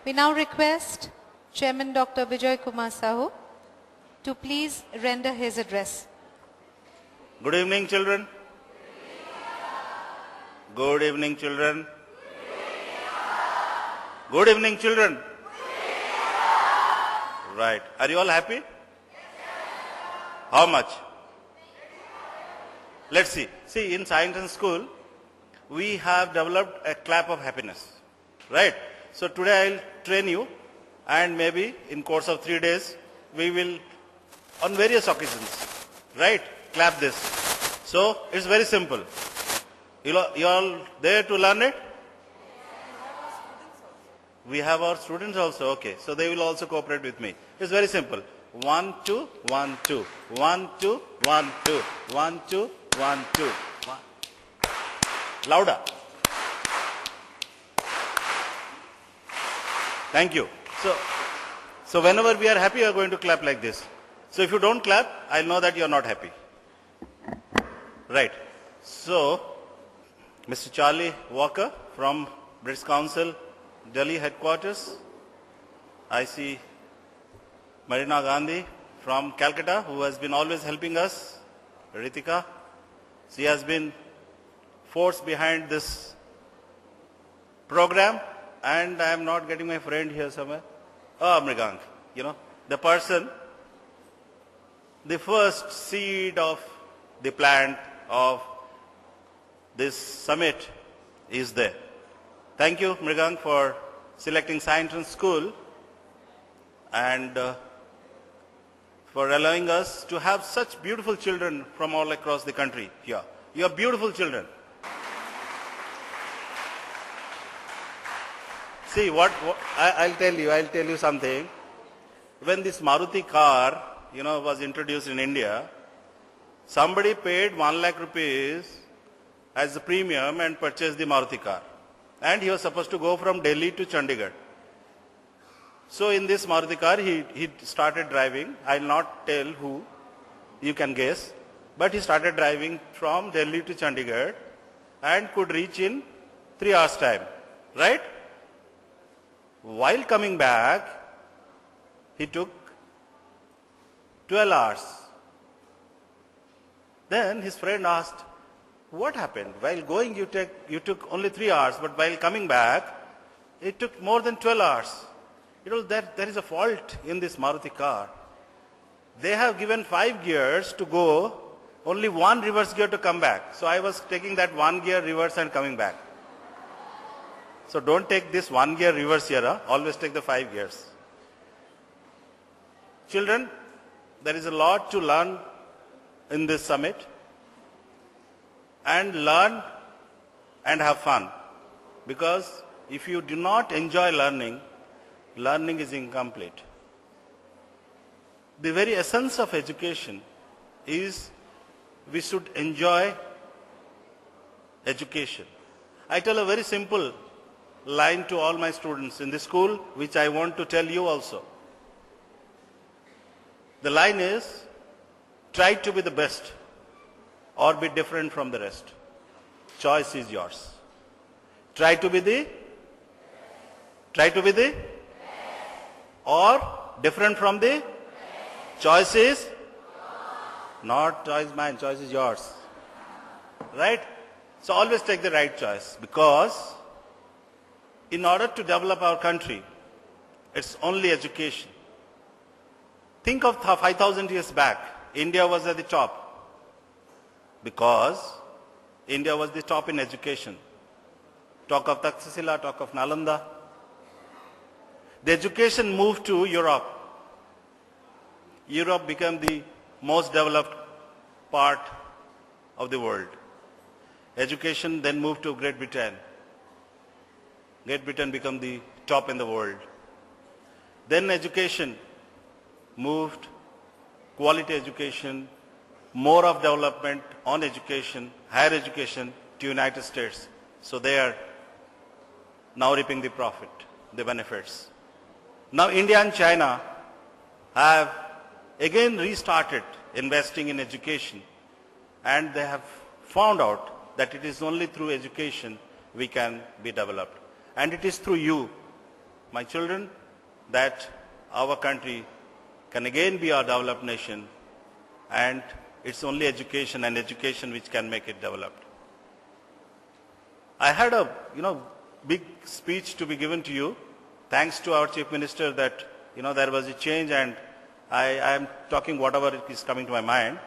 We now request Chairman Dr. Bijoy Kumar Sahu to please render his address. Good evening, children. Good evening, children. Good evening, children. Right. Are you all happy? How much? Let's see. See, in Science and School, we have developed a clap of happiness. Right? So today I'll train you, and maybe in course of 3 days, we will, on various occasions, right, clap this. So it's very simple. You all there to learn it? We have our students also. Okay. So they will also cooperate with me. It's very simple. 1, 2, 1, 2. 1, 2, 1, 2. 1, 2, 1, 2. Louder. Thank you. So whenever we are happy, we are going to clap like this. So if you don't clap, I'll know that you are not happy. Right. So, Mr. Charlie Walker from British Council, Delhi headquarters. I see Marina Gandhi from Calcutta, who has been always helping us. Ritika. She has been force behind this program. And I am not getting my friend here somewhere. Oh, Mrigank. You know, the person, the first seed of the plant of this summit is there. Thank you, Mrigank, for selecting Science and School and for allowing us to have such beautiful children from all across the country here. You are beautiful children. See, I'll tell you something. When this Maruti car, was introduced in India, somebody paid 1 lakh rupees as a premium and purchased the Maruti car. And he was supposed to go from Delhi to Chandigarh. So in this Maruti car, he started driving. I'll not tell who, you can guess. But he started driving from Delhi to Chandigarh and could reach in 3 hours time. Right? While coming back, he took 12 hours. Then his friend asked, what happened? While going you took only 3 hours, but while coming back, it took more than 12 hours. There is a fault in this Maruti car. They have given 5 gears to go, only 1 reverse gear to come back. So I was taking that 1 gear reverse and coming back. So don't take this 1 gear reverse here, always take the 5 gears. Children, there is a lot to learn in this summit. And learn and have fun. Because if you do not enjoy learning, learning is incomplete. The very essence of education is we should enjoy education. I tell a very simple line to all my students in the school, which I want to tell you also. The line is, try to be the best or be different from the rest. Choice is yours. Try to be the or different from the choice is not choice mine, choice is yours. Right? So always take the right choice, because in order to develop our country, it's only education. Think of 5,000 years back, India was at the top because India was the top in education. Talk of Takshashila, talk of Nalanda. The education moved to Europe. Europe became the most developed part of the world. Education then moved to Great Britain. Great Britain became the top in the world. Then education moved, quality education, more of development on education, higher education to United States. So they are now reaping the profit, the benefits. Now India and China have again restarted investing in education, and they have found out that it is only through education we can be developed. And it is through you, my children, that our country can again be a developed nation, and it's only education and education which can make it developed. I had a big speech to be given to you, thanks to our Chief Minister that there was a change, and I am talking whatever is coming to my mind.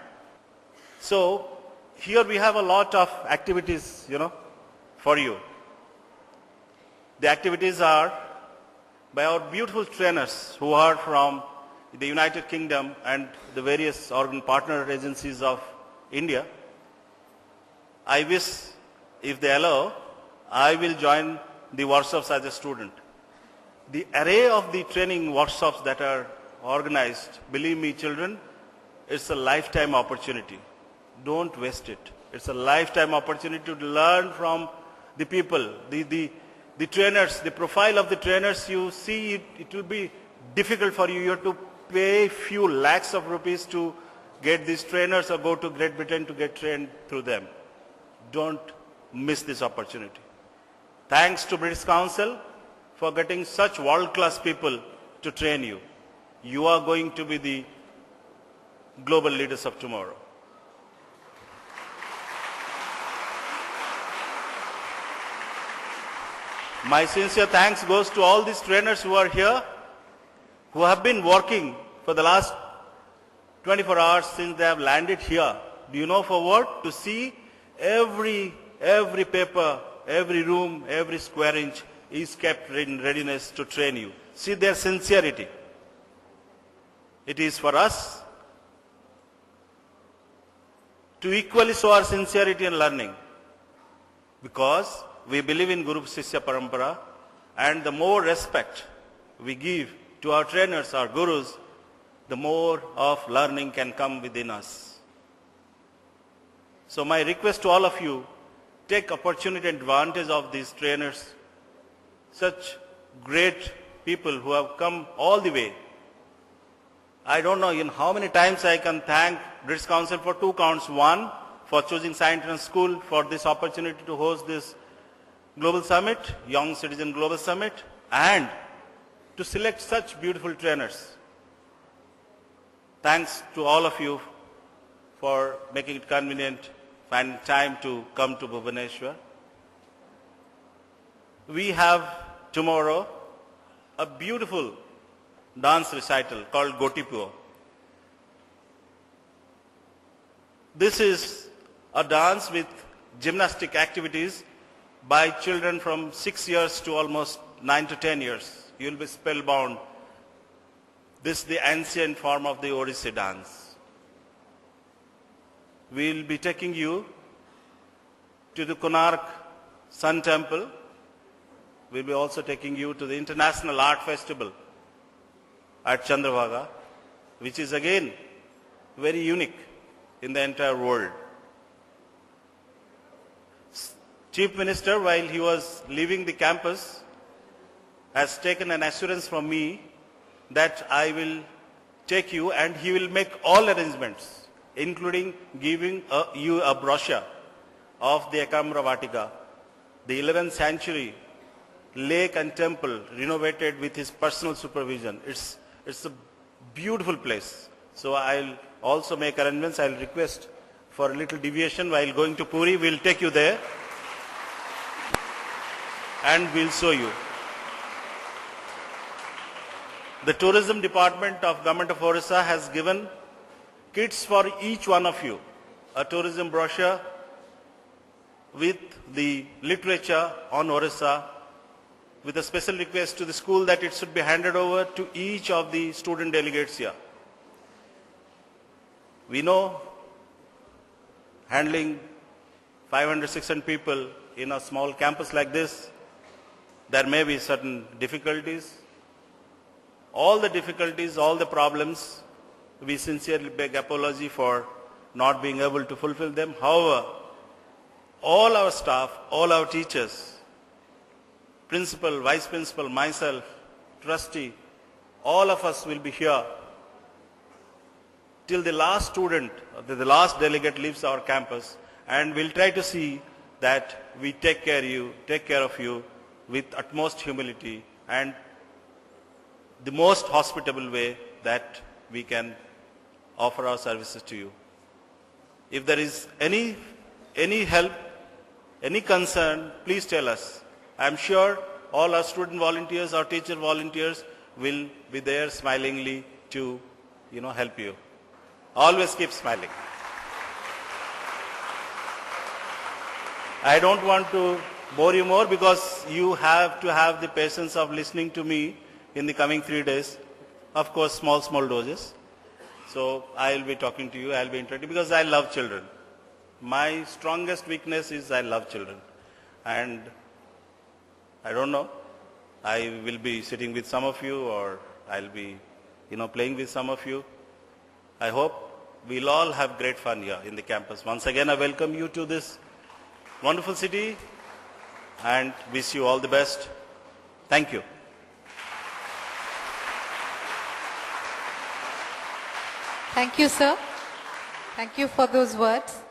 So here we have a lot of activities, for you. The activities are by our beautiful trainers who are from the United Kingdom and the various partner agencies of India. I wish, if they allow, I will join the workshops as a student. The array of the training workshops that are organized, believe me children, it's a lifetime opportunity. Don't waste it. It's a lifetime opportunity to learn from the people, the trainers, the profile of the trainers. You see, it will be difficult for you. You have to pay few lakhs of rupees to get these trainers or go to Great Britain to get trained through them. Don't miss this opportunity. Thanks to British Council for getting such world-class people to train you. You are going to be the global leaders of tomorrow. My sincere thanks goes to all these trainers who are here, who have been working for the last 24 hours since they have landed here. Do you know for what? To see every paper, every room, every square inch is kept in readiness to train you. See their sincerity. It is for us to equally show our sincerity in learning, because we believe in Guru Shishya Parampara, and the more respect we give to our trainers, our gurus, the more of learning can come within us. So my request to all of you, take opportunity and advantage of these trainers, such great people who have come all the way. I don't know in how many times I can thank British Council for 2 counts. One, for choosing Science Entrance School for this opportunity to host this Global Summit, Young Citizen Global Summit, and to select such beautiful trainers. Thanks to all of you for making it convenient, finding time to come to Bhubaneswar. We have tomorrow a beautiful dance recital called Gotipuo. This is a dance with gymnastic activities by children from 6 years to almost 9 to 10 years. You will be spellbound. This is the ancient form of the Odissi dance. We will be taking you to the Konark Sun Temple. We will be also taking you to the International Art Festival at Chandrabhaga, which is again very unique in the entire world. Chief Minister, while he was leaving the campus, has taken an assurance from me that I will take you, and he will make all arrangements, including giving you a brochure of the Ekamra Vatika, the 11th century lake and temple renovated with his personal supervision. It's a beautiful place. So I'll also make arrangements. I'll request for a little deviation while going to Puri. We'll take you there and we'll show you. The Tourism Department of Government of Orissa has given kits for each one of you, a tourism brochure with the literature on Orissa, with a special request to the school that it should be handed over to each of the student delegates here. We know handling 500, 600 people in a small campus like this, there may be certain difficulties. All the difficulties, all the problems, we sincerely beg apology for not being able to fulfill them. However, all our staff, all our teachers, principal, vice principal, myself, trustee, all of us will be here till the last student, the last delegate leaves our campus, and we'll try to see that we take care of you with utmost humility and the most hospitable way that we can offer our services to you. If there is any help, any concern, please tell us. I am sure all our student volunteers, our teacher volunteers will be there smilingly to, help you. Always keep smiling. I don't want to bore you more because you have to have the patience of listening to me in the coming 3 days. Of course, small doses. So I will be talking to you, I will be interacting because I love children. My strongest weakness is I love children. And I don't know, I will be sitting with some of you or I'll be, playing with some of you. I hope we'll all have great fun here in the campus. Once again, I welcome you to this wonderful city and wish you all the best. Thank you. Thank you, sir. Thank you for those words.